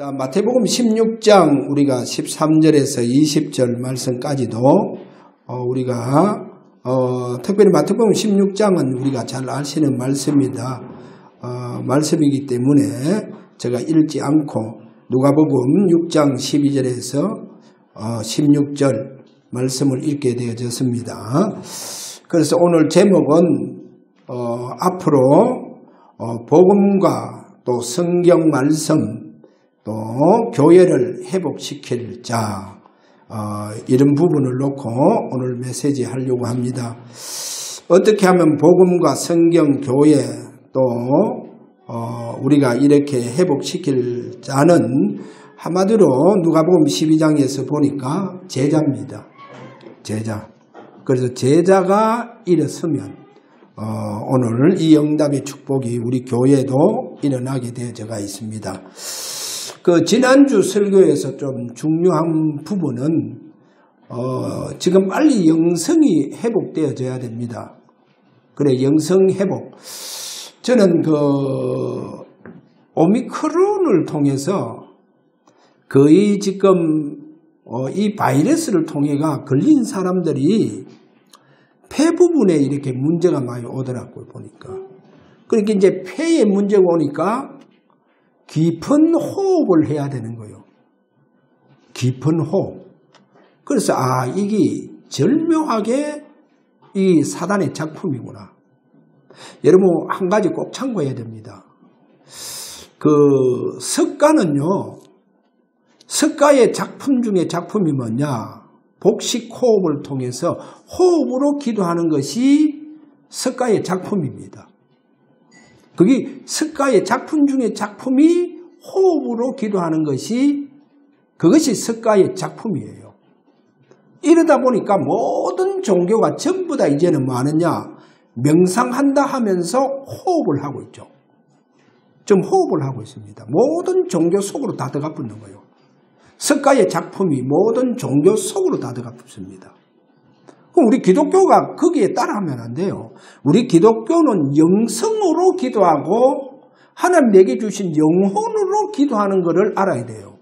자, 마태복음 16장 우리가 13절에서 20절 말씀까지도 우리가 특별히 마태복음 16장은 우리가 잘 아시는 말씀이다. 말씀이기 때문에 제가 읽지 않고 누가복음 6장 12절에서 16절 말씀을 읽게 되어졌습니다. 그래서 오늘 제목은 앞으로 복음과 또 성경 말씀 또 교회를 회복시킬 자 이런 부분을 놓고 오늘 메시지 하려고 합니다. 어떻게 하면 복음과 성경 교회 또 우리가 이렇게 회복시킬 자는 한마디로 누가복음 12장에서 보니까 제자입니다. 제자. 그래서 제자가 일어서면 오늘 이 응답의 축복이 우리 교회도 일어나게 되어져가 있습니다. 그 지난주 설교에서 좀 중요한 부분은 지금 빨리 영성이 회복되어져야 됩니다. 그래, 영성 회복. 저는 그 오미크론을 통해서 거의 지금 이 바이러스를 통해가 걸린 사람들이 폐 부분에 이렇게 문제가 많이 오더라고요, 보니까. 그러니까 이제 폐에 문제가 오니까 깊은 호흡을 해야 되는 거예요. 깊은 호흡. 그래서 이게 절묘하게 이 사단의 작품이구나. 여러분 한 가지 꼭 참고해야 됩니다. 그 석가는요. 석가의 작품 중에 작품이 뭐냐. 복식 호흡을 통해서 호흡으로 기도하는 것이 석가의 작품입니다. 그게 석가의 작품 중에 작품이 호흡으로 기도하는 것이 그것이 석가의 작품이에요. 이러다 보니까 모든 종교가 전부 다 이제는 뭐 하느냐 명상한다 하면서 호흡을 하고 있죠. 좀 호흡을 하고 있습니다. 모든 종교 속으로 다 들어가 붙는 거예요. 석가의 작품이 모든 종교 속으로 다 들어가 붙습니다. 그럼 우리 기독교가 거기에 따라하면 안 돼요. 우리 기독교는 영성으로 기도하고 하나님 내게 주신 영혼으로 기도하는 것을 알아야 돼요.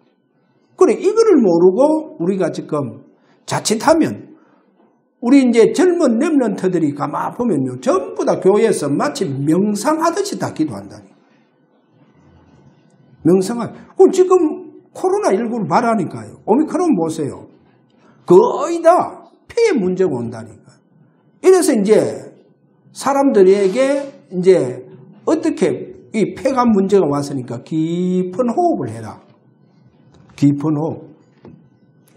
그래, 이거를 모르고 우리가 지금 자칫하면 우리 이제 젊은 렘넌트들이 가만 보면요. 전부 다 교회에서 마치 명상하듯이 다 기도한다니. 그럼 지금 코로나19를 말하니까요. 오미크론 보세요. 거의 다 폐에 문제가 온다니까. 이래서 이제 사람들에게 이제 어떻게 이 폐가 문제가 왔으니까 깊은 호흡을 해라. 깊은 호흡.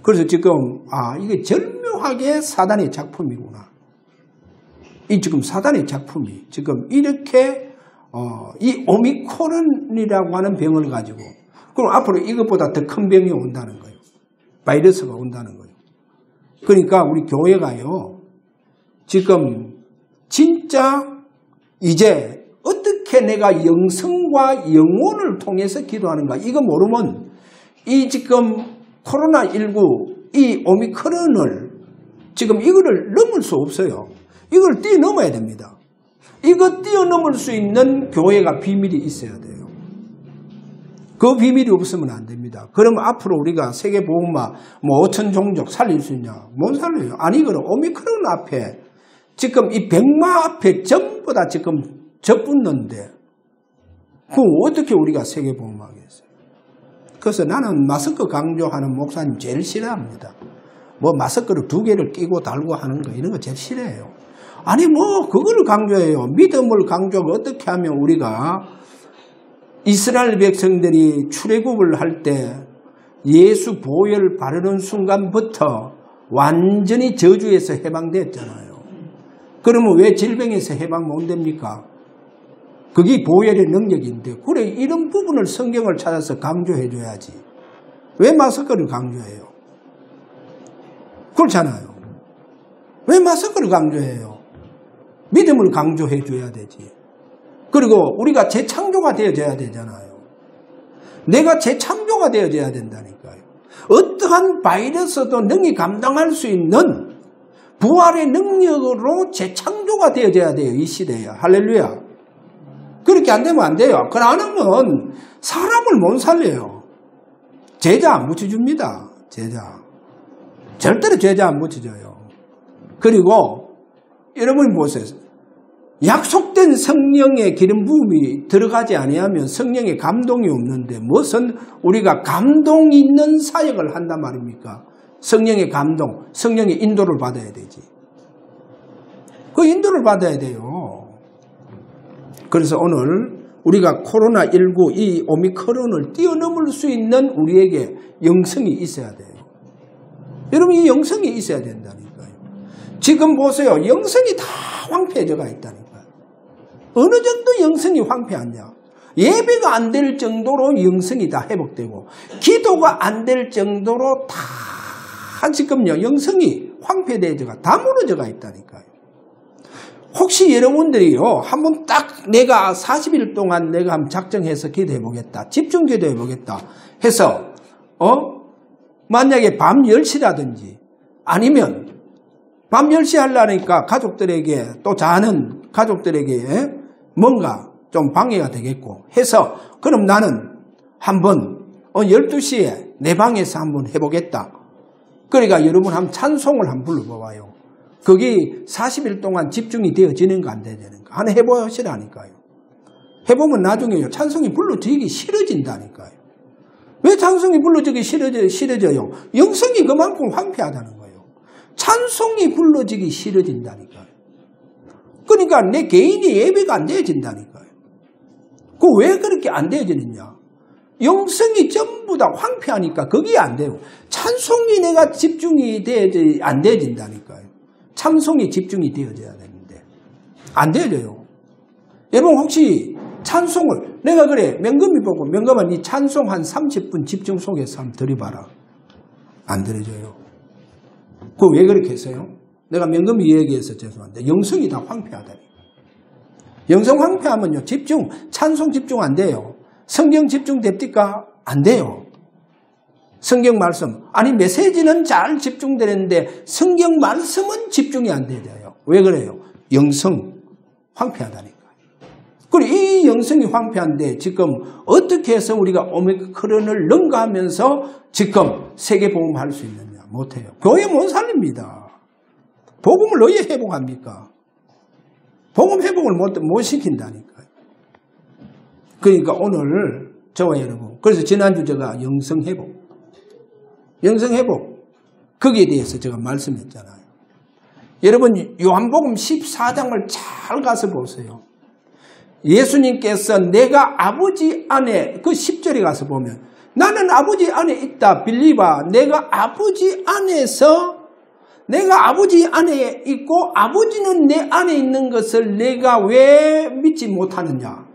그래서 지금 이게 절묘하게 사단의 작품이구나. 이 지금 사단의 작품이 지금 이렇게 이 오미크론이라고 하는 병을 가지고 그럼 앞으로 이것보다 더 큰 병이 온다는 거예요. 바이러스가 온다는 거예요. 그러니까 우리 교회가요. 지금 진짜 이제 어떻게 내가 영성과 영혼을 통해서 기도하는가. 이거 모르면 이 지금 코로나19 이 오미크론을 지금 이거를 넘을 수 없어요. 이걸 뛰어넘어야 됩니다. 이거 뛰어넘을 수 있는 교회가 비밀이 있어야 돼요. 그 비밀이 없으면 안 됩니다. 그러면 앞으로 우리가 세계보험마 5천 종족 살릴 수 있냐? 못 살려요. 아니, 그럼 오미크론 앞에 지금 이 백마 앞에 전부 다 지금 접붙는데 그럼 어떻게 우리가 세계보험하겠어요? 그래서 나는 마스크 강조하는 목사님 제일 싫어합니다. 마스크를 2개를 끼고 달고 하는 거 이런 거 제일 싫어해요. 아니 그거를 강조해요. 믿음을 강조하고 어떻게 하면 우리가 이스라엘 백성들이 출애굽을 할 때 예수 보혈 바르는 순간부터 완전히 저주에서 해방됐잖아요. 그러면 왜 질병에서 해방 못 됩니까? 그게 보혈의 능력인데 그래 이런 부분을 성경을 찾아서 강조해 줘야지. 왜 마스크를 강조해요? 그렇잖아요. 왜 마스크를 강조해요? 믿음을 강조해 줘야 되지. 그리고 우리가 재창조가 되어져야 되잖아요. 내가 재창조가 되어져야 된다니까요. 어떠한 바이러스도 능히 감당할 수 있는 부활의 능력으로 재창조가 되어져야 돼요. 이 시대에. 할렐루야. 그렇게 안 되면 안 돼요. 그걸 안 하면 사람을 못 살려요. 제자 안 붙여줍니다. 제자. 절대로 제자 안 붙여줘요. 그리고 여러분이 보세요. 약속된 성령의 기름 부음이 들어가지 아니하면 성령의 감동이 없는데 무슨 우리가 감동 있는 사역을 한단 말입니까? 성령의 감동, 성령의 인도를 받아야 되지. 그 인도를 받아야 돼요. 그래서 오늘 우리가 코로나19 이 오미크론을 뛰어넘을 수 있는 우리에게 영성이 있어야 돼요. 여러분 이 영성이 있어야 된다니까요. 지금 보세요. 영성이 다 황폐해져가 있다니까요. 어느 정도 영성이 황폐하냐. 예배가 안 될 정도로 영성이 다 회복되고 기도가 안 될 정도로 다 지금요 영성이 황폐되어가 다 무너져가 있다니까요. 혹시 여러분들이요 한번 딱 내가 40일 동안 내가 한번 작정해서 기도해 보겠다. 집중 기도해 보겠다 해서 만약에 밤 10시라든지 아니면 밤 10시 하려니까 가족들에게 또 자는 가족들에게 뭔가 좀 방해가 되겠고 해서 그럼 나는 한번 12시에 내 방에서 한번 해보겠다. 그러니까 여러분 한번 찬송을 한번 불러봐봐요. 거기 40일 동안 집중이 되어지는가 안 되는가 하나 해보시라니까요. 해보면 나중에 찬송이 불러지기 싫어진다니까요. 왜 찬송이 불러지기 싫어져요? 영성이 그만큼 황폐하다는 거예요. 찬송이 불러지기 싫어진다니까요. 그러니까 내 개인이 예배가 안 되어진다니까요. 그 왜 그렇게 안 되어지느냐? 영성이 전부 다 황폐하니까 그게 안 돼요. 찬송이 내가 집중이 안 되어진다니까요. 찬송이 집중이 되어져야 되는데 안 되어져요. 여러분 혹시 찬송을 내가 그래 명금이 보고 명금아 니 찬송 한 30분 집중 속에서 한번 들어봐라. 안 들어져요. 그거 왜 그렇게 했어요? 내가 명금이 얘기해서 죄송한데 영성이 다 황폐하다니. 영성 황폐하면요 집중 찬송 집중 안 돼요. 성경 집중 됩니까? 안 돼요. 성경 말씀 아니 메시지는 잘 집중되는데 성경 말씀은 집중이 안 되어요. 왜 그래요? 영성 황폐하다니까. 그리고 이 영성이 황폐한데 지금 어떻게 해서 우리가 오미크론을 능가하면서 지금 세계복음할 수 있느냐? 못해요. 교회 못 살립니다. 복음을 어디에 회복합니까? 복음 회복을 못 시킨다니까요. 그러니까 오늘 저와 여러분 그래서 지난주 제가 영성회복 거기에 대해서 제가 말씀했잖아요. 여러분 요한복음 14장을 잘 가서 보세요. 예수님께서 내가 아버지 안에 그 10절에 가서 보면 나는 아버지 안에 있다 빌리바 내가 아버지 안에 있고 아버지는 내 안에 있는 것을 내가 왜 믿지 못하느냐.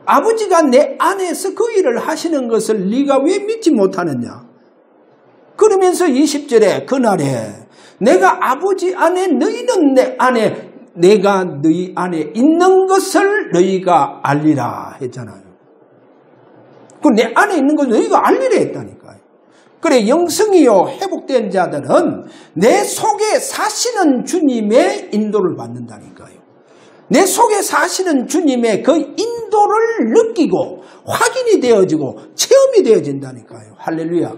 아버지가 내 안에서 그 일을 하시는 것을 네가 왜 믿지 못하느냐. 그러면서 20절에 그날에 내가 아버지 안에 너희는 내 안에 내가 너희 안에 있는 것을 너희가 알리라 했잖아요. 그 내 안에 있는 것을 너희가 알리라 했다니까요. 그래 영성이요 회복된 자들은 내 속에 사시는 주님의 인도를 받는다니까요. 내 속에 사시는 주님의 그 인도를 느끼고 확인이 되어지고 체험이 되어진다니까요. 할렐루야.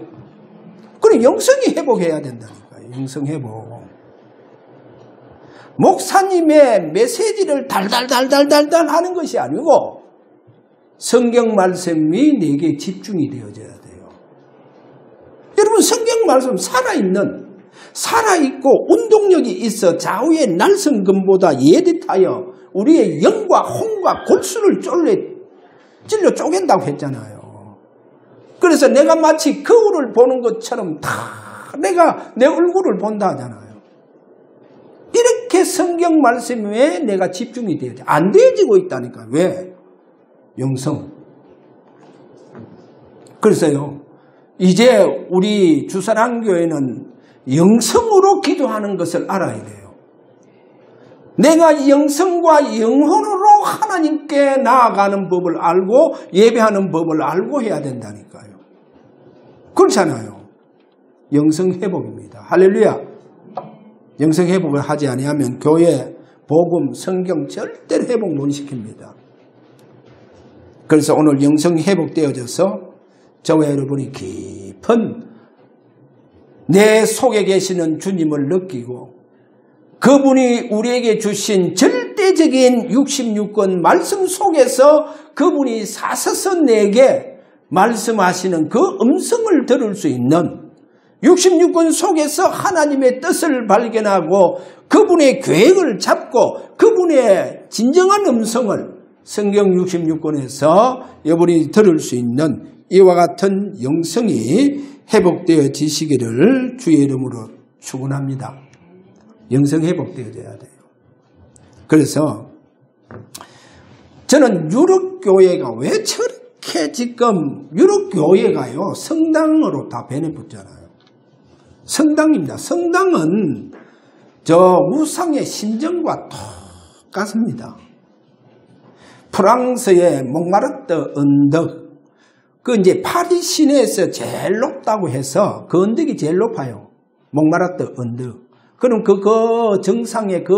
그래 영성이 회복해야 된다니까요. 영성 회복. 목사님의 메시지를 달달달달달달 하는 것이 아니고 성경 말씀이 내게 집중이 되어져야 돼요. 여러분 성경 말씀 살아있고 운동력이 있어 좌우의 날성금보다 예듯하여 우리의 영과 혼과 골수를 찔러 쪼갠다고 했잖아요. 그래서 내가 마치 거울을 보는 것처럼 다 내가 내 얼굴을 본다 하잖아요. 이렇게 성경 말씀에 내가 집중이 되어져 안 되어지고 있다니까. 왜? 영성. 그래서요 이제 우리 주사랑교회는 영성으로 기도하는 것을 알아야 돼요. 내가 영성과 영혼으로 하나님께 나아가는 법을 알고 예배하는 법을 알고 해야 된다니까요. 그렇잖아요. 영성 회복입니다. 할렐루야. 영성 회복을 하지 아니하면 교회, 복음, 성경 절대로 회복 못 시킵니다. 그래서 오늘 영성 회복되어져서 저와 여러분이 깊은 내 속에 계시는 주님을 느끼고 그분이 우리에게 주신 절대적인 66권 말씀 속에서 그분이 사서서 내게 말씀하시는 그 음성을 들을 수 있는 66권 속에서 하나님의 뜻을 발견하고 그분의 계획을 잡고 그분의 진정한 음성을 성경 66권에서 여러분이 들을 수 있는 이와 같은 영성이 회복되어지시기를 주의 이름으로 축원합니다. 영성 회복되어져야 돼요. 그래서 저는 유럽교회가 왜 저렇게 지금 유럽교회가요 성당으로 다 변해붙잖아요. 성당입니다. 성당은 저 우상의 신전과 똑같습니다. 프랑스의 몽마르트 언덕, 그 이제 파리 시내에서 제일 높다고 해서 그 언덕이 제일 높아요. 몽마르트 언덕. 그럼 그 정상에 그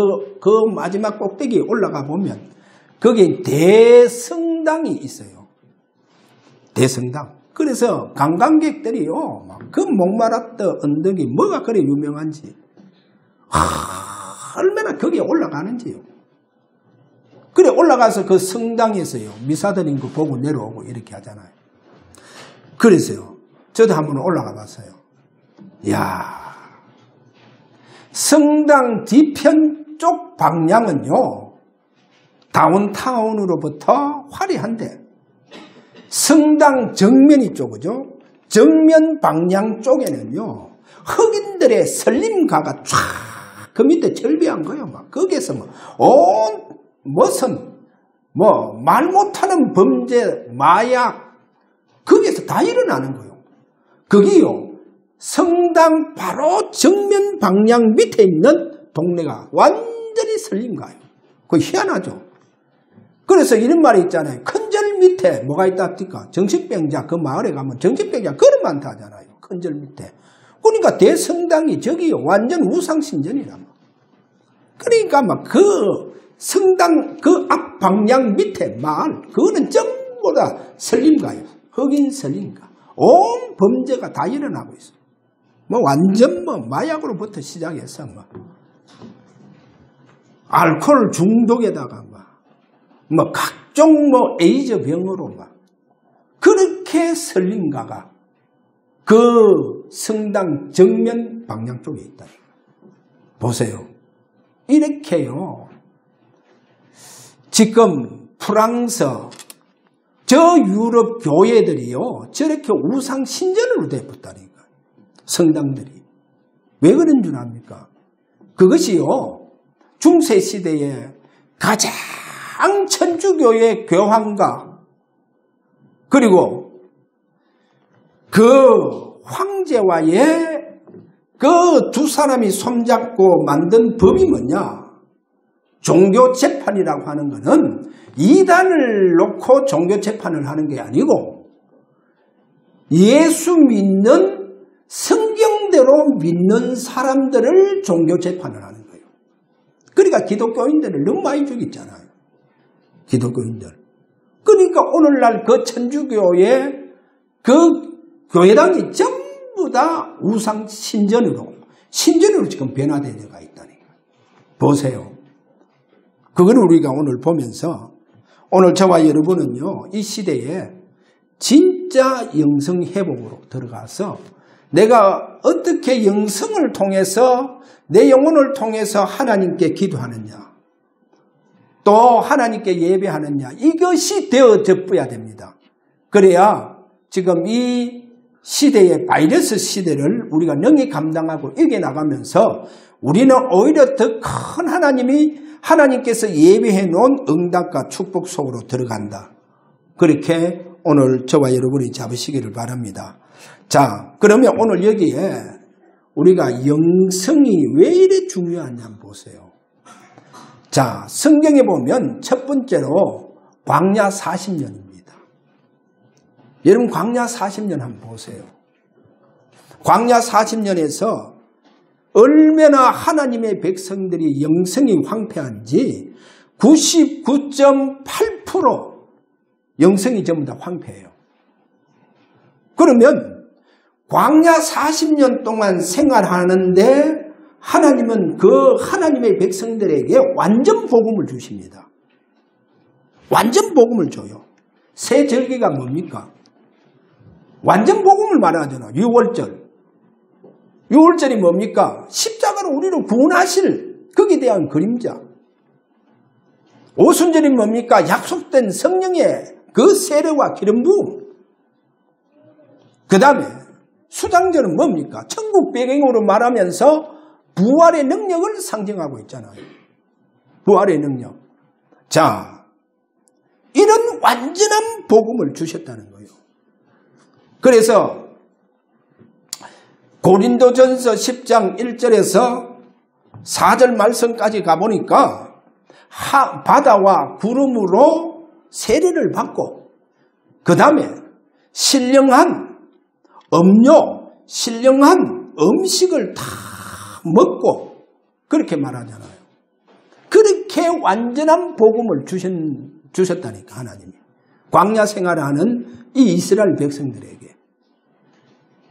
마지막 꼭대기에 올라가 보면 거기에 대성당이 있어요. 대성당. 그래서 관광객들이요, 그 몽마르트 언덕이 뭐가 그래 유명한지, 얼마나 거기에 올라가는지요. 그래 올라가서 그 성당에서요 미사 드린 거 보고 내려오고 이렇게 하잖아요. 그래서요 저도 한번 올라가 봤어요. 이야, 성당 뒤편 쪽 방향은요 다운타운으로부터 화려한데 성당 정면 이쪽이죠. 정면 방향 쪽에는요 흑인들의 설림가가 쫙 그 밑에 절비한 거예요. 막 거기에서 무슨 말 못하는 범죄, 마약 거기에서 다 일어나는 거예요. 거기요 성당 바로 정면 방향 밑에 있는 동네가 완전히 설림가예요. 그거 희한하죠. 그래서 이런 말이 있잖아요. 큰 절 밑에 뭐가 있다 합니까? 정신병자. 그 마을에 가면 정신병자 그런 많다 하잖아요. 큰 절 밑에. 그러니까 대성당이 저기요 완전 우상신전이란. 그러니까 막 그 성당 그 앞 방향 밑에 마을 그거는 전부 다 설림가예요. 흑인 설림가. 온 범죄가 다 일어나고 있어요. 완전 마약으로부터 시작해서 알코올 중독에다가 각종 에이즈 병으로 그렇게 설림가가 그 성당 정면 방향 쪽에 있다. 보세요. 이렇게요. 지금 프랑스 저 유럽 교회들이요 저렇게 우상 신전으로 돼버렸다니까. 성당들이 왜 그런 줄 압니까? 그것이요 중세 시대에 가장 천주교의 교황과 그리고 그 황제와의 그 두 사람이 손잡고 만든 법이 뭐냐? 종교 재판이라고 하는 것은 이단을 놓고 종교 재판을 하는 게 아니고 예수 믿는 성경대로 믿는 사람들을 종교 재판을 하는 거예요. 그러니까 기독교인들을 너무 많이 죽였잖아요. 기독교인들. 그러니까 오늘날 그 천주교의 그 교회당이 전부 다 우상 신전으로 지금 변화되어가 있다니까. 보세요. 그건 우리가 오늘 보면서 오늘 저와 여러분은요 이 시대에 진짜 영성 회복으로 들어가서 내가 어떻게 영성을 통해서 내 영혼을 통해서 하나님께 기도하느냐 또 하나님께 예배하느냐 이것이 되어져 봐야 됩니다. 그래야 지금 이 시대의 바이러스 시대를 우리가 능히 감당하고 이겨나가면서 우리는 오히려 더 큰 하나님께서 예비해 놓은 응답과 축복 속으로 들어간다. 그렇게 오늘 저와 여러분이 잡으시기를 바랍니다. 자, 그러면 오늘 여기에 우리가 영성이 왜 이래 중요하냐 한번 보세요. 자, 성경에 보면 첫 번째로 광야 40년입니다. 여러분 광야 40년 한번 보세요. 광야 40년에서 얼마나 하나님의 백성들이 영성이 황폐한지 99.8% 영성이 전부 다 황폐해요. 그러면 광야 40년 동안 생활하는데 하나님은 그 하나님의 백성들에게 완전 복음을 주십니다. 완전 복음을 줘요. 새 절기가 뭡니까? 완전 복음을 말하잖아. 유월절. 유월절이 뭡니까? 십자가로 우리를 구원하실 거기에 대한 그림자. 오순절이 뭡니까? 약속된 성령의 그 세례와 기름 부음. 그 다음에 수장절은 뭡니까? 천국 배경으로 말하면서 부활의 능력을 상징하고 있잖아요. 부활의 능력. 자, 이런 완전한 복음을 주셨다는 거예요. 그래서 고린도전서 10장 1절에서 4절 말씀까지 가보니까 바다와 구름으로 세례를 받고 그 다음에 신령한 음료, 신령한 음식을 다 먹고 그렇게 말하잖아요. 그렇게 완전한 복음을 주셨다니까 하나님이. 광야 생활하는 이 이스라엘 백성들에게.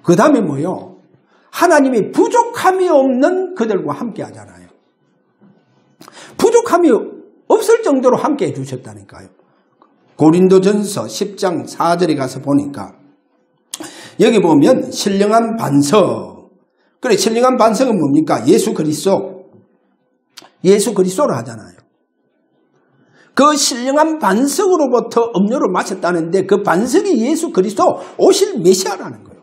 그 다음에 뭐요? 하나님이 부족함이 없는 그들과 함께 하잖아요. 부족함이 없을 정도로 함께 해주셨다니까요. 고린도전서 10장 4절에 가서 보니까 여기 보면 신령한 반석. 그래, 신령한 반석은 뭡니까? 예수 그리스도. 예수 그리스도를 하잖아요. 그 신령한 반석으로부터 음료를 마셨다는데 그 반석이 예수 그리스도 오실 메시아라는 거예요.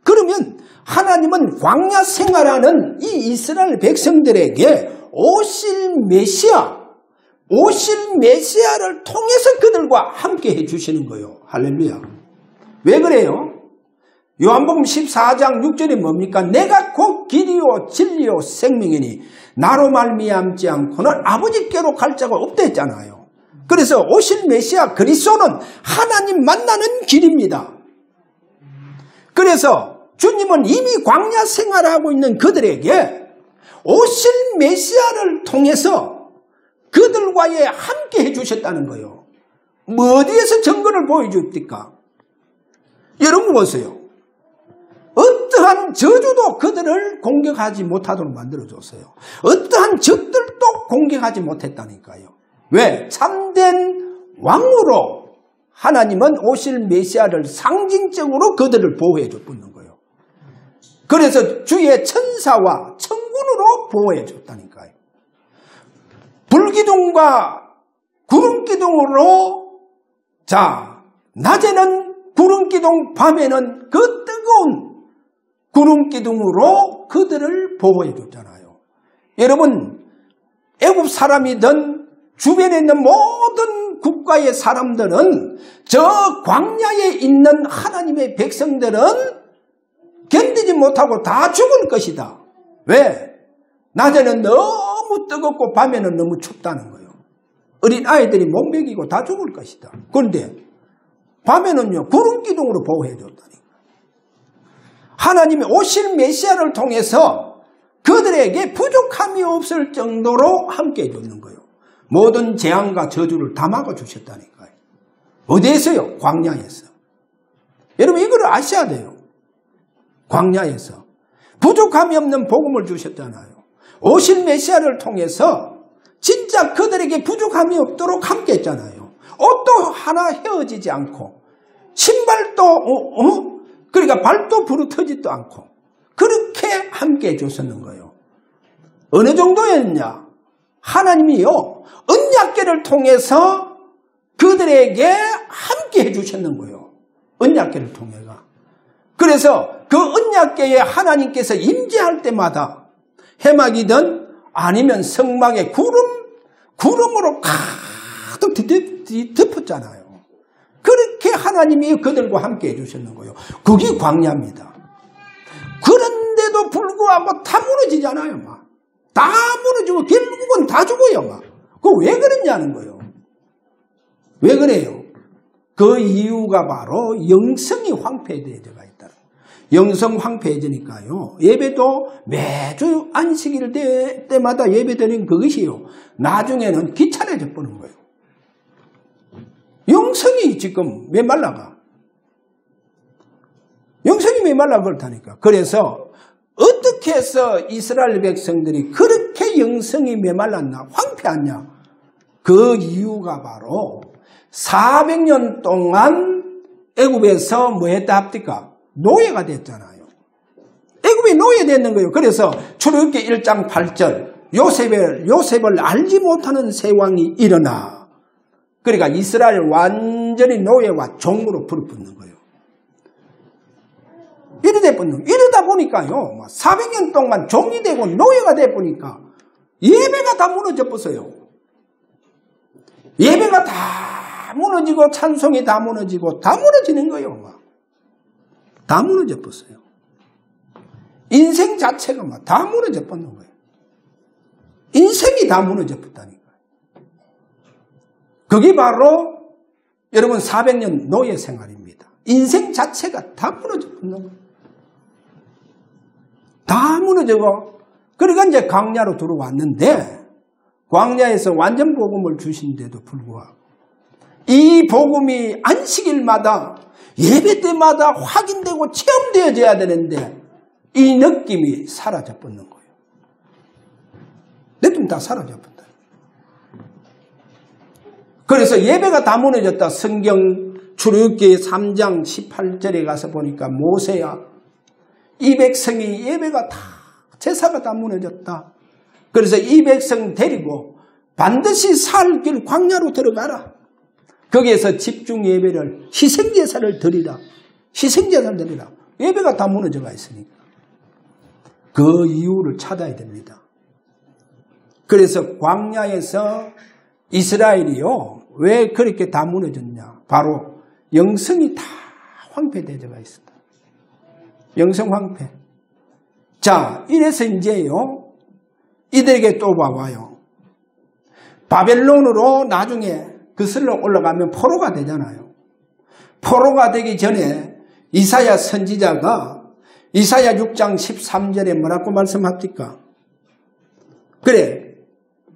그러면 하나님은 광야 생활하는 이 이스라엘 백성들에게 오실 메시아를 통해서 그들과 함께 해주시는 거예요. 할렐루야. 왜 그래요? 요한복음 14장 6절이 뭡니까? 내가 곧 길이요 진리요 생명이니 나로 말미암지 않고는 아버지께로 갈 자가 없다 했잖아요. 그래서 오실 메시아 그리스도는 하나님 만나는 길입니다. 그래서 주님은 이미 광야 생활하고 있는 그들에게 오실 메시아를 통해서 그들과의 함께 해주셨다는 거예요. 뭐 어디에서 증거를 보여줍니까? 여러분 보세요. 어떠한 저주도 그들을 공격하지 못하도록 만들어줬어요. 어떠한 적들도 공격하지 못했다니까요. 왜? 참된 왕으로 하나님은 오실 메시아를 상징적으로 그들을 보호해 줬는 거예요. 그래서 주의 천사와 천군으로 보호해 줬다니까요. 불기둥과 구름기둥으로 낮에는 구름기둥, 밤에는 그 뜨거운 구름기둥으로 그들을 보호해 줬잖아요. 여러분, 애굽 사람이든 주변에 있는 모든 국가의 사람들은 저 광야에 있는 하나님의 백성들은 견디지 못하고 다 죽을 것이다. 왜? 낮에는 너무 뜨겁고 밤에는 너무 춥다는 거예요. 어린 아이들이 못 먹이고 다 죽을 것이다. 그런데 밤에는요, 구름기둥으로 보호해 줬다니. 하나님이 오실 메시아를 통해서 그들에게 부족함이 없을 정도로 함께 해주는 거예요. 모든 재앙과 저주를 다 막아주셨다니까요. 어디에서요? 광야에서. 여러분 이걸 아셔야 돼요. 광야에서. 부족함이 없는 복음을 주셨잖아요. 오실 메시아를 통해서 진짜 그들에게 부족함이 없도록 함께 했잖아요. 옷도 하나 헤어지지 않고 신발도 그러니까 발도 부르터지도 않고 그렇게 함께 해줬었는 거예요. 어느 정도였냐? 하나님이요 언약궤를 통해서 그들에게 함께 해주셨는 거예요. 언약궤를 통해서. 그래서 그 언약궤에 하나님께서 임재할 때마다 해막이든 아니면 성막에 구름으로 가득 덮었잖아요. 그렇게 하나님이 그들과 함께 해주셨는 거예요. 그게 광야입니다. 그런데도 불구하고 다 무너지잖아요. 막. 다 무너지고 결국은 다 죽어요. 막. 그거 왜 그랬냐는 거예요. 왜 그래요? 그 이유가 바로 영성이 황폐해져가 있다는 거예요. 영성 황폐해지니까요. 예배도 매주 안식일 때마다 예배드린 그것이요. 나중에는 귀찮아져 버는 거예요. 영성이 지금 메말라가. 메말라 그렇다니까. 그래서 어떻게 해서 이스라엘 백성들이 그렇게 영성이 메말랐나, 황폐했냐? 그 이유가 바로 400년 동안 애굽에서 뭐 했다 합니까? 노예가 됐잖아요. 애굽이 노예됐는 거예요. 그래서 출애굽기 1장 8절 요셉을 알지 못하는 새 왕이 일어나. 그러니까 이스라엘 완전히 노예와 종으로 불붙는 거예요. 이러다 보니까요, 400년 동안 종이 되고 노예가 돼 보니까 예배가 다 무너져 버려요. 예배가 다 무너지고 찬송이 다 무너지고 다 무너지는 거예요. 다 무너져 버려요. 인생 자체가 다 무너져 버는 거예요. 인생이 다 무너져 버다니까요. 그게 바로 여러분 400년 노예 생활입니다. 인생 자체가 다 무너져 버는 거예요. 다 무너지고, 그러니까 이제 광야로 들어왔는데, 광야에서 완전 복음을 주신데도 불구하고, 이 복음이 안식일마다, 예배 때마다 확인되고 체험되어져야 되는데, 이 느낌이 사라져 버는 거예요. 느낌 다 사라져 버린다. 그래서 예배가 다 무너졌다. 성경 출애굽기 3장 18절에 가서 보니까 모세야, 이 백성이 예배가 다, 제사가 다 무너졌다. 그래서 이 백성 데리고 반드시 살 길 광야로 들어가라. 거기에서 집중 예배를, 희생제사를 드리라. 희생제사를 드리라. 예배가 다 무너져가 있으니까. 그 이유를 찾아야 됩니다. 그래서 광야에서 이스라엘이요, 왜 그렇게 다 무너졌냐? 바로 영성이 다 황폐되어가 있었다. 영성 황폐. 자, 이래서 이제요, 이들에게 또 봐봐요. 바벨론으로 나중에 그슬러 올라가면 포로가 되잖아요. 포로가 되기 전에 이사야 선지자가 이사야 6장 13절에 뭐라고 말씀합니까? 그래,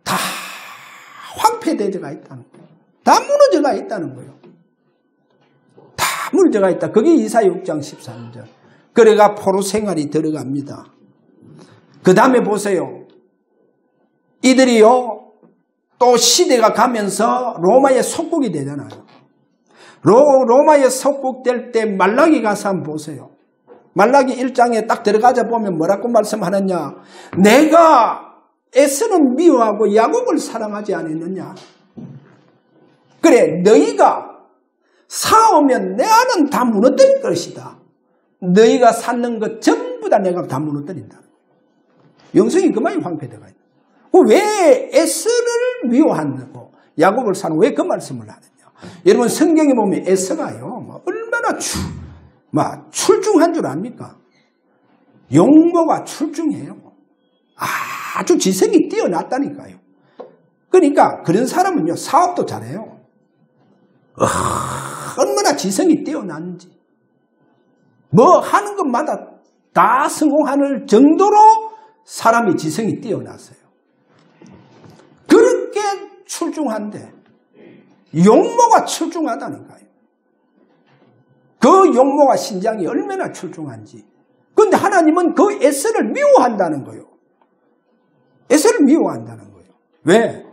다 황폐되어가 있다는 거예요. 다 무너져가 있다는 거예요. 다 무너져가 있다. 그게 이사야 6장 13절. 그래가 포로 생활이 들어갑니다. 그 다음에 보세요. 이들이요, 또 시대가 가면서 로마의 속국이 되잖아요. 로마의 속국될 때 말라기 가서 한번 보세요. 말라기 1장에 딱 들어가자 보면 뭐라고 말씀하느냐. 내가 에서는 미워하고 야곱을 사랑하지 않았느냐. 그래, 너희가 사오면 내 안은 다 무너뜨릴 것이다. 너희가 쌓는 것 전부 다 내가 다 무너뜨린다. 영성이 그만이 황폐되가 있다. 왜 에서를 미워한다고 야곱을 사는, 왜 그 말씀을 하느냐. 여러분 성경에 보면 에서가요, 얼마나 출중한 줄 압니까? 용모가 출중해요. 아주 지성이 뛰어났다니까요. 그러니까 그런 사람은요, 사업도 잘해요. 얼마나 지성이 뛰어났는지. 뭐 하는 것마다 다 성공할 정도로 사람이 지성이 뛰어났어요. 그렇게 출중한데 용모가 출중하다니까요. 그 용모가 신장이 얼마나 출중한지. 그런데 하나님은 그 에서를 미워한다는 거예요. 에서를 미워한다는 거예요. 왜?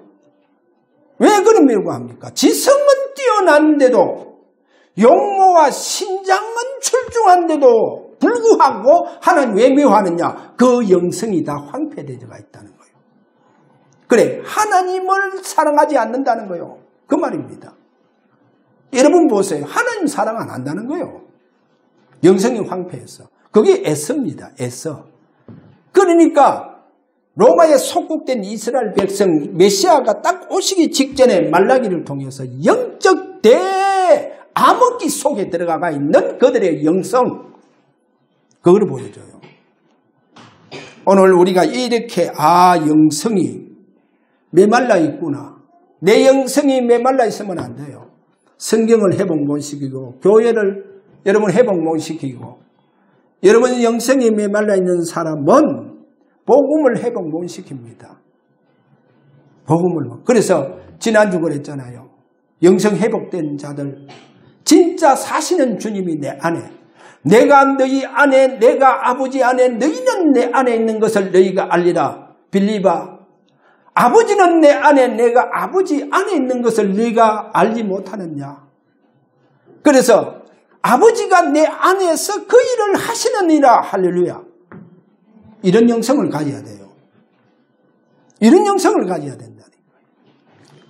왜 그런 미워합니까? 지성은 뛰어난데도, 용모와 신장은 출중한데도 불구하고 하나님 왜 미워하느냐? 그 영성이 다 황폐되어가 있다는 거예요. 그래, 하나님을 사랑하지 않는다는 거예요. 그 말입니다. 여러분 보세요. 하나님 사랑 안 한다는 거예요. 영성이 황폐해서. 그게 에서입니다. 에서. 그러니까 로마에 속국된 이스라엘 백성 메시아가 딱 오시기 직전에 말라기를 통해서 영적 대암흑기 속에 들어가 있는 그들의 영성, 그걸 보여줘요. 오늘 우리가 이렇게 영성이 메말라 있구나. 내 영성이 메말라 있으면 안 돼요. 성경을 회복 못 시키고 교회를 여러분 회복 못 시키고 여러분 영성이 메말라 있는 사람은 복음을 회복 못 시킵니다. 복음을. 그래서 지난주 그랬잖아요. 영성 회복된 자들, 진짜 사시는 주님이 내 안에, 내가 너희 안에 내가 아버지 안에 너희는 내 안에 있는 것을 너희가 알리라. 빌리바. 아버지는 내 안에 내가 아버지 안에 있는 것을 너희가 알지 못하느냐. 그래서 아버지가 내 안에서 그 일을 하시느니라. 할렐루야. 이런 영성을 가져야 돼요. 이런 영성을 가져야 된다.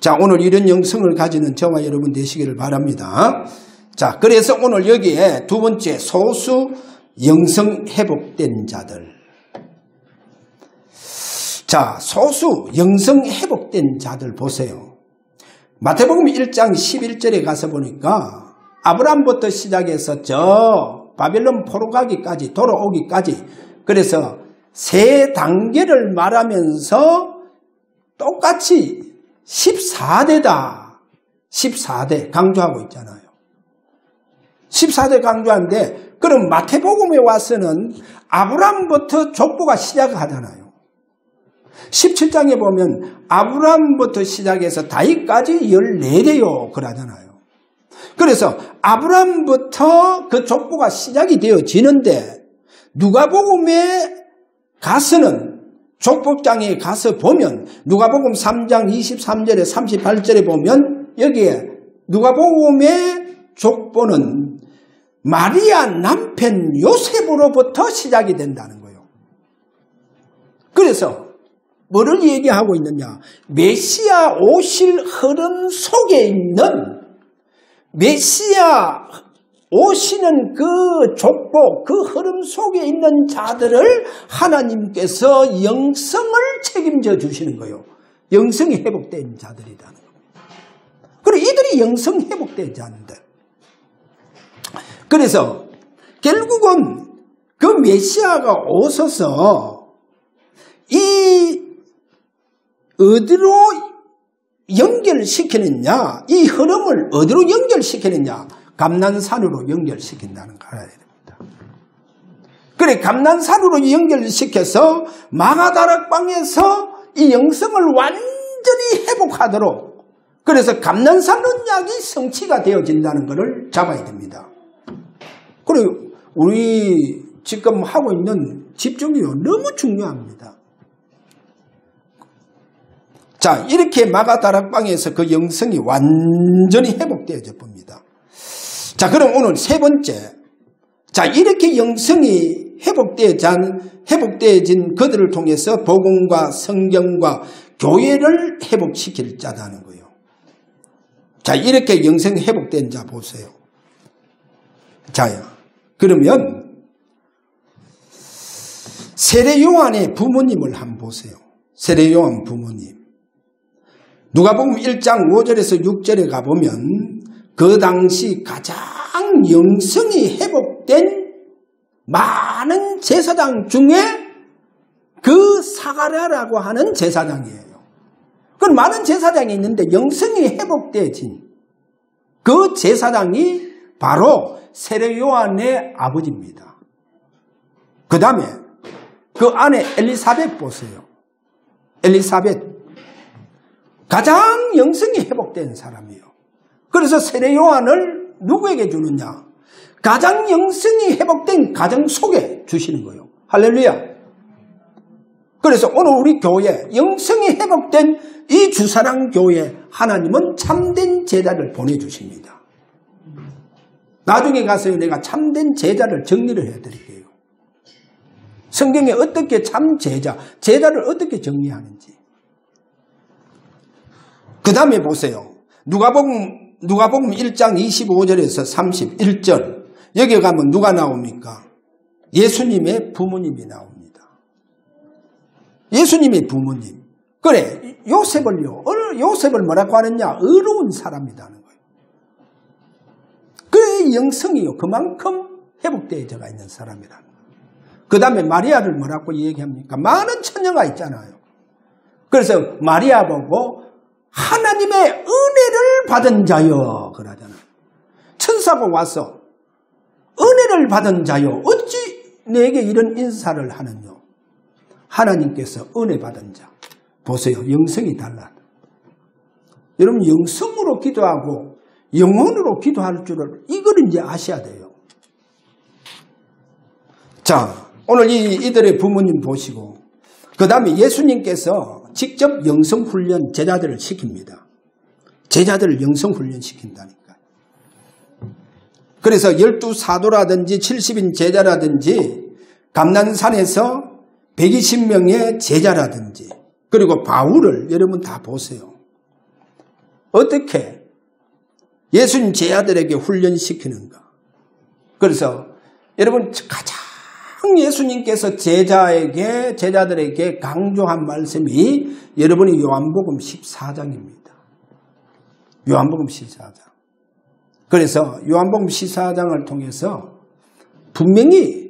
자, 오늘 이런 영성을 가지는 저와 여러분 되시기를 바랍니다. 자, 그래서 오늘 여기에 두 번째, 소수 영성 회복된 자들. 자, 소수 영성 회복된 자들 보세요. 마태복음 1장 11절에 가서 보니까 아브라함부터 시작해서 저 바벨론 포로 가기까지, 돌아오기까지, 그래서 세 단계를 말하면서 똑같이 14대다. 14대 강조하고 있잖아요. 14대 강조하는데, 그럼 마태복음에 와서는 아브라함부터 족보가 시작하잖아요. 17장에 보면 아브라함부터 시작해서 다윗까지 14대요 그러잖아요. 그래서 아브라함부터 그 족보가 시작이 되어지는데, 누가복음에 가서는 족복장에 가서 보면 누가복음 3장 23절에 38절에 보면 여기에 누가복음의 족보는 마리아 남편 요셉으로부터 시작이 된다는 거예요. 그래서 뭐를 얘기하고 있느냐? 메시아 오실 흐름 속에 있는, 메시아 오시는 그 족보, 그 흐름 속에 있는 자들을 하나님께서 영성을 책임져 주시는 거예요. 영성이 회복된 자들이라는 겁니다. 그리고 이들이 영성 회복된 자인데, 그래서 결국은 그 메시아가 오셔서 이 어디로 연결시키느냐, 이 흐름을 어디로 연결시키느냐, 감난산으로 연결시킨다는 거 알아야 됩니다. 그래, 감난산으로 연결시켜서 마가다락방에서 이 영성을 완전히 회복하도록, 그래서 감난산 언약이 성취가 되어진다는 것을 잡아야 됩니다. 그리고 우리 지금 하고 있는 집중이요, 너무 중요합니다. 자, 이렇게 마가다락방에서 그 영성이 완전히 회복되어져 봅니다. 자, 그럼 오늘 세 번째. 자, 이렇게 영성이 회복되어진 그들을 통해서 복음과 성경과 교회를 회복시킬 자라는 거예요. 자, 이렇게 영성이 회복된 자 보세요. 자, 그러면 세례 요한의 부모님을 한번 보세요. 세례 요한 부모님. 누가복음 1장 5절에서 6절에 가보면 그 당시 가장 영성이 회복된 많은 제사장 중에 그 사가랴라고 하는 제사장이에요. 그 많은 제사장이 있는데 영성이 회복되어진 그 제사장이 바로 세례 요한의 아버지입니다. 그 다음에 그 안에 엘리사벳 보세요. 엘리사벳. 가장 영성이 회복된 사람이에요. 그래서 세례 요한을 누구에게 주느냐? 가장 영성이 회복된 가정 속에 주시는 거예요. 할렐루야. 그래서 오늘 우리 교회 영성이 회복된 이 주사랑 교회 하나님은 참된 제자를 보내주십니다. 나중에 가서 내가 참된 제자를 정리를 해드릴게요. 성경에 어떻게 참 제자를 어떻게 정리하는지. 그 다음에 보세요. 누가복음 1장 25절에서 31절. 여기 가면 누가 나옵니까? 예수님의 부모님이 나옵니다. 예수님의 부모님. 그래, 요셉을 뭐라고 하느냐? 의로운 사람이라는 거예요. 그의 영성이요, 그만큼 회복되어져 있는 사람이라는 거예요. 그 다음에 마리아를 뭐라고 얘기합니까? 많은 처녀가 있잖아요. 그래서 마리아 보고 하나님의 은혜를 받은 자여 그러잖아요. 천사가 와서 은혜를 받은 자여 어찌 내게 이런 인사를 하느냐. 하나님께서 은혜 받은 자. 보세요. 영성이 달라. 여러분 영성으로 기도하고 영혼으로 기도할 줄을 이걸 이제 아셔야 돼요. 자, 오늘 이들의 부모님 보시고 그 다음에 예수님께서 직접 영성훈련 제자들을 시킵니다. 제자들을 영성훈련 시킨다니까. 그래서 12사도라든지 70인 제자라든지 감난산에서 120명의 제자라든지 그리고 바울을 여러분 다 보세요. 어떻게 예수님 제자들에게 훈련시키는가. 그래서 여러분 가장 예수님께서 제자들에게 강조한 말씀이 여러분이 요한복음 14장입니다. 요한복음 14장. 그래서 요한복음 14장을 통해서 분명히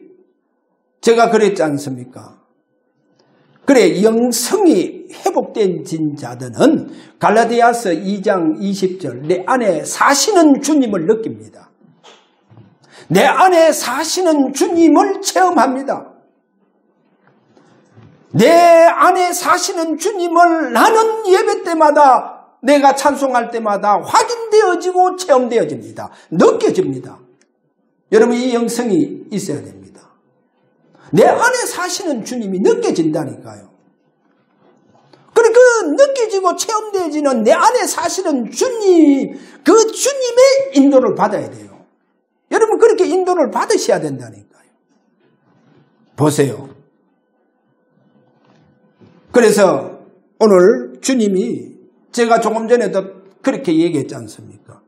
제가 그랬지 않습니까? 그래, 영성이 회복된 자들은 갈라디아서 2장 20절 내 안에 사시는 주님을 느낍니다. 내 안에 사시는 주님을 체험합니다. 내 안에 사시는 주님을 나는 예배 때마다 내가 찬송할 때마다 확인되어지고 체험되어집니다. 느껴집니다. 여러분 이 영성이 있어야 됩니다. 내 안에 사시는 주님이 느껴진다니까요. 그러니까 느껴지고 체험되어지는 내 안에 사시는 주님, 그 주님의 인도를 받아야 돼요. 여러분 그렇게 인도를 받으셔야 된다니까요. 보세요. 그래서 오늘 주님이 제가 조금 전에도 그렇게 얘기했지 않습니까?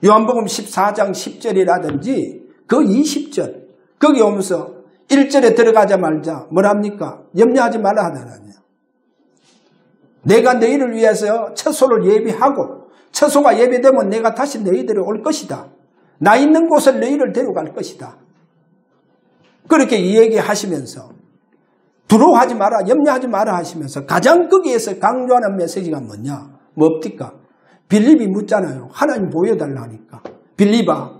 요한복음 14장 10절이라든지 그 20절 거기 오면서 1절에 들어가자마자 뭐랍니까? 염려하지 말라 하더라고요. 내가 너희를 위해서 처소를 예비하고 처소가 예비되면 내가 다시 너희들이 올 것이다. 나 있는 곳을 너희를 데려갈 것이다. 그렇게 얘기하시면서 두려워하지 마라, 염려하지 마라 하시면서 가장 거기에서 강조하는 메시지가 뭐냐? 뭡니까? 빌립이 묻잖아요. 하나님 보여달라 하니까. 빌립아,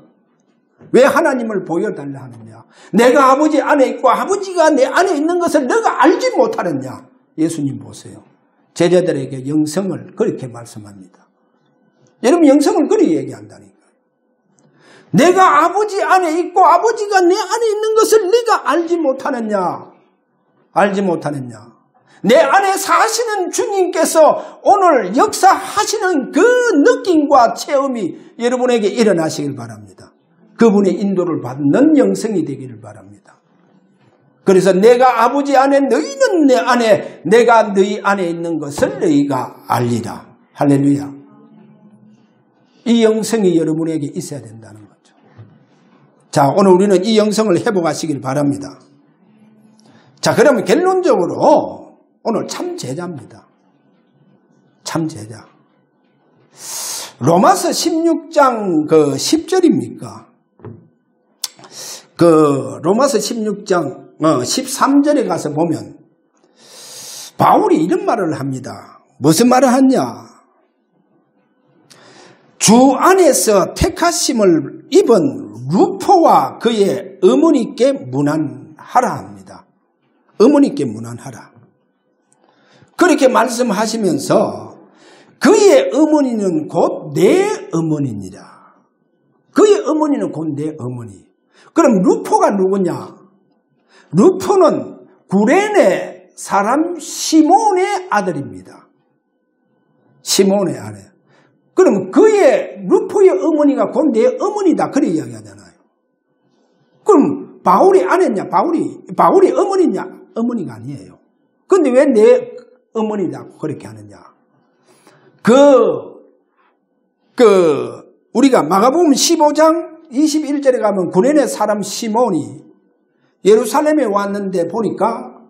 왜 하나님을 보여달라 하느냐? 내가 아버지 안에 있고 아버지가 내 안에 있는 것을 너가 알지 못하느냐? 예수님 보세요. 제자들에게 영성을 그렇게 말씀합니다. 여러분 영성을 그렇게 얘기한다니까. 내가 아버지 안에 있고 아버지가 내 안에 있는 것을 네가 알지 못하느냐? 알지 못하느냐? 내 안에 사시는 주님께서 오늘 역사하시는 그 느낌과 체험이 여러분에게 일어나시길 바랍니다. 그분의 인도를 받는 영성이 되기를 바랍니다. 그래서 내가 아버지 안에 너희는 내 안에 내가 너희 안에 있는 것을 너희가 알리라. 할렐루야. 이 영성이 여러분에게 있어야 된다는 거죠. 자, 오늘 우리는 이 영성을 회복하시길 바랍니다. 자, 그러면 결론적으로 오늘 참 제자입니다. 참 제자. 로마서 16장 그 10절입니까? 그 로마서 16장 13절에 가서 보면 바울이 이런 말을 합니다. 무슨 말을 하냐? 주 안에서 택하심을 입은 루포와 그의 어머니께 문안하라 합니다. 어머니께 문안하라. 그렇게 말씀하시면서 그의 어머니는 곧 내 어머니니라. 그의 어머니는 곧 내 어머니. 그럼 루포가 누구냐? 루포는 구레네 사람 시몬의 아들입니다. 시몬의 아들. 그럼 그의 루포의 어머니가 곧 내 어머니다. 그래 이야기하잖아요. 그럼 바울이 아내냐? 바울이 어머니냐? 어머니가 아니에요. 근데 왜 내 어머니다 그렇게 하느냐? 우리가 마가복음 15장 21절에 가면 구레네 사람 시몬이 예루살렘에 왔는데 보니까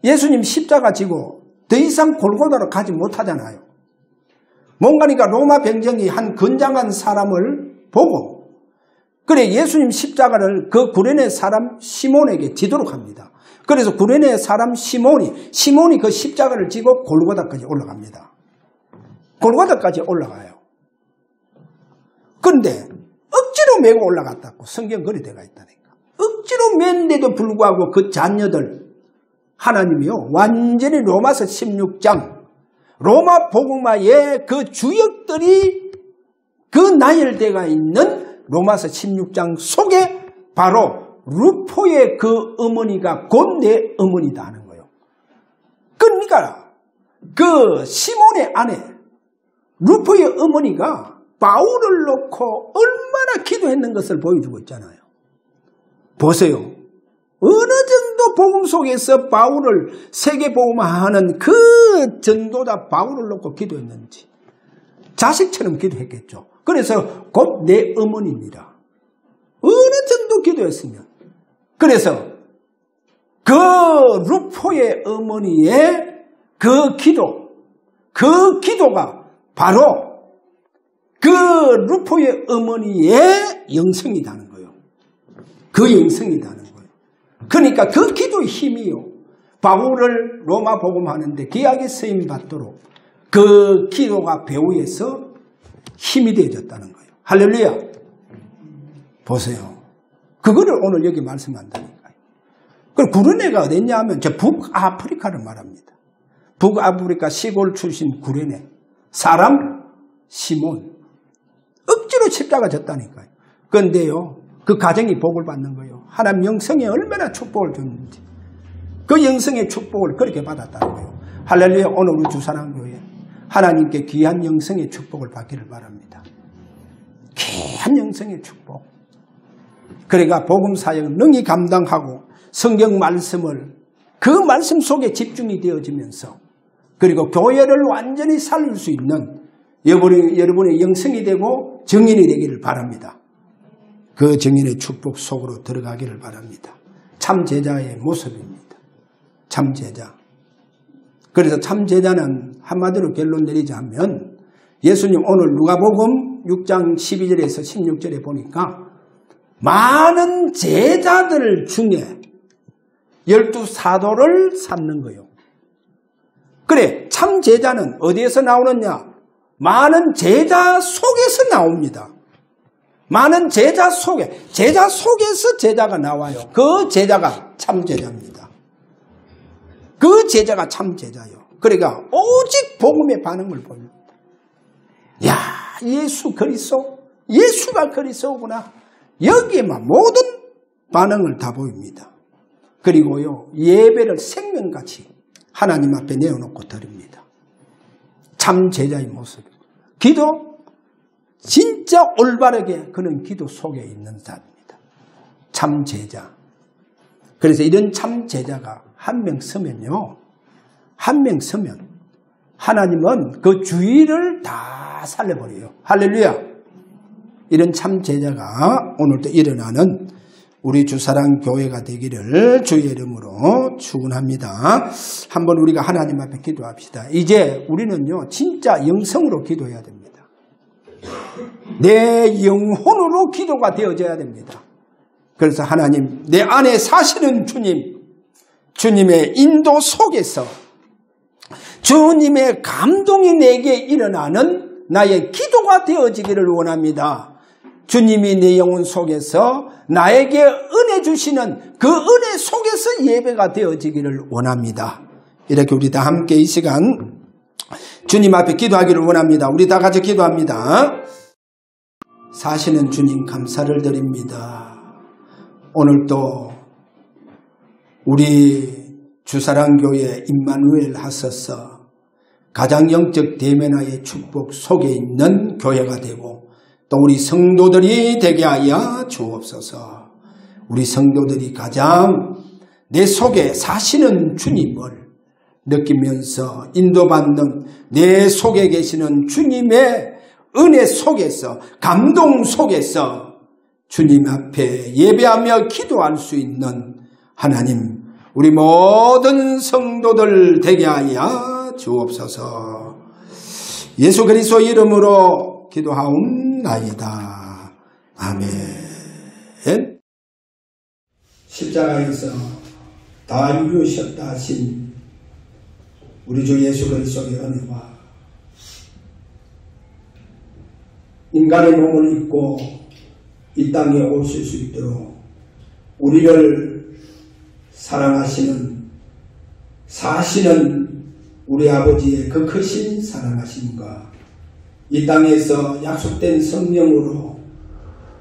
예수님 십자가 지고 더 이상 골고다로 가지 못하잖아요. 뭔가니까 로마 병정이 한 건장한 사람을 보고 그래 예수님 십자가를 그 구레네 사람 시몬에게 지도록 합니다. 그래서 구레네 사람 시몬이 그 십자가를 지고 골고다까지 올라갑니다. 골고다까지 올라가요. 그런데 억지로 메고 올라갔다고 성경 그리 되어 있다니까. 억지로 맨데도 불구하고 그 자녀들 하나님이요 완전히 로마서 16장 로마 복음화의 그 주역들이 그 나열되어 있는 로마서 16장 속에 바로 루포의 그 어머니가 곧 내 어머니다 하는 거예요. 그러니까 그 시몬의 아내 루포의 어머니가 바울을 놓고 얼마나 기도했는 것을 보여주고 있잖아요. 보세요. 어느 정도 복음 속에서 바울을 세계복음화하는 그 전도자 바울을 놓고 기도했는지 자식처럼 기도했겠죠. 그래서 곧 내 어머니입니다. 어느 정도 기도했으면. 그래서 그 루포의 어머니의 그 기도가 바로 그 루포의 어머니의 영성이라는 거예요. 그 영성이라는 거예요. 그러니까 그 기도의 힘이요. 바울을 로마 복음하는데 귀하게 쓰임 받도록 그 기도가 배후에서 힘이 되어졌다는 거예요. 할렐루야. 보세요. 그거를 오늘 여기 말씀한다니까요. 그리고 구레네가 어딨냐 하면 저 북아프리카를 말합니다. 북아프리카 시골 출신 구레네. 사람 시몬. 억지로 십자가 졌다니까요. 그런데요. 그 가정이 복을 받는 거예요. 하나님 영성에 얼마나 축복을 줬는지. 그 영성의 축복을 그렇게 받았다는 거예요. 할렐루야. 오늘 우리 주사랑교회 하나님께 귀한 영성의 축복을 받기를 바랍니다. 귀한 영성의 축복. 그러니까 복음 사역을 능히 감당하고 성경 말씀을 그 말씀 속에 집중이 되어지면서 그리고 교회를 완전히 살릴 수 있는 여러분의 영성이 되고 정인이 되기를 바랍니다. 그 정인의 축복 속으로 들어가기를 바랍니다. 참 제자의 모습입니다. 참 제자. 그래서 참 제자는 한마디로 결론 내리자면 예수님 오늘 누가복음 6장 12절에서 16절에 보니까 많은 제자들 중에 12사도를 삼는 거예요. 그래, 참 제자는 어디에서 나오느냐? 많은 제자 속에서 나옵니다. 많은 제자 속에서 제자가 나와요. 그 제자가 참 제자입니다. 그 제자가 참 제자요. 그러니까 오직 복음의 반응을 보입니다. 야, 예수 그리스도, 예수가 그리스도구나. 여기에만 모든 반응을 다 보입니다. 그리고요, 예배를 생명같이 하나님 앞에 내어놓고 드립니다. 참 제자의 모습. 기도 진짜 올바르게 그런 기도 속에 있는 사람입니다. 참 제자. 그래서 이런 참 제자가 한 명 서면요. 한 명 서면 하나님은 그 주위를 다 살려버려요. 할렐루야. 이런 참 제자가 오늘도 일어나는 우리 주사랑 교회가 되기를 주의 이름으로 축원합니다. 한번 우리가 하나님 앞에 기도합시다. 이제 우리는요 진짜 영성으로 기도해야 됩니다. 내 영혼으로 기도가 되어져야 됩니다. 그래서 하나님, 내 안에 사시는 주님, 주님의 인도 속에서 주님의 감동이 내게 일어나는 나의 기도가 되어지기를 원합니다. 주님이 내 영혼 속에서 나에게 은혜 주시는 그 은혜 속에서 예배가 되어지기를 원합니다. 이렇게 우리 다 함께 이 시간 주님 앞에 기도하기를 원합니다. 우리 다 같이 기도합니다. 사시는 주님 감사를 드립니다. 오늘도 우리 주사랑교회 임마누엘 하셔서 가장 영적 대면화의 축복 속에 있는 교회가 되고 또 우리 성도들이 되게 하여 주옵소서. 우리 성도들이 가장 내 속에 사시는 주님을 느끼면서 인도받는 내 속에 계시는 주님의 은혜 속에서 감동 속에서 주님 앞에 예배하며 기도할 수 있는 하나님, 우리 모든 성도들 되게 하여 주옵소서. 예수 그리스도 이름으로 기도하옵나이다. 아멘. 십자가에서 다 이루셨다 하신 우리 주 예수 그리스도의 은혜와 인간의 몸을 입고 이 땅에 오실 수 있도록 우리를 사랑하시는 사시는 우리 아버지의 그 크신 사랑하심과 이 땅에서 약속된 성령으로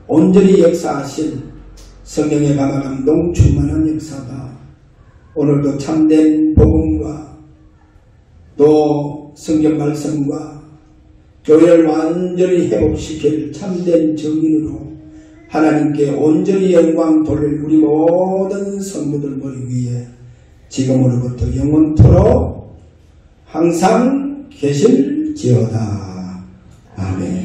온전히 역사하신 성령의 감화감동 충만한 역사가 오늘도 참된 복음과 또 성경 말씀과 교회를 완전히 회복시킬 참된 정인으로 하나님께 온전히 영광 돌릴 우리 모든 성도들 머리 위에 지금으로부터 영원토록 항상 계실지어다. 아멘.